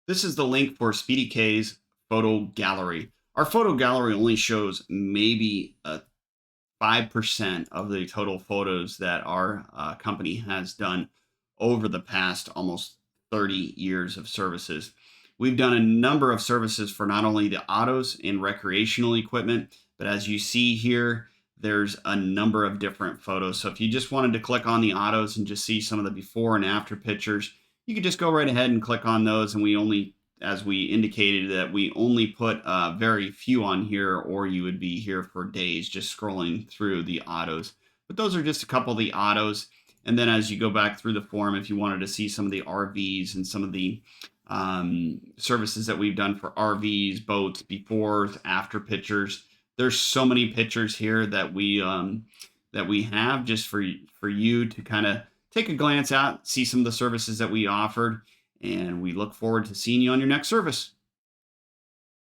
This is the link for Speedy K's photo gallery. Our photo gallery only shows maybe 5% of the total photos that our company has done over the past almost 30 years of services. We've done a number of services for not only the autos and recreational equipment, but as you see here, there's a number of different photos. So if you just wanted to click on the autos and just see some of the before and after pictures, you could just go right ahead and click on those. And we only, as we indicated, that we only put very few on here, or you would be here for days just scrolling through the autos. But those are just a couple of the autos. And then as you go back through the form, if you wanted to see some of the RVs and some of the services that we've done for RVs, boats, before, after pictures, there's so many pictures here that we have just for you to kind of take a glance at, see some of the services that we offered, and we look forward to seeing you on your next service.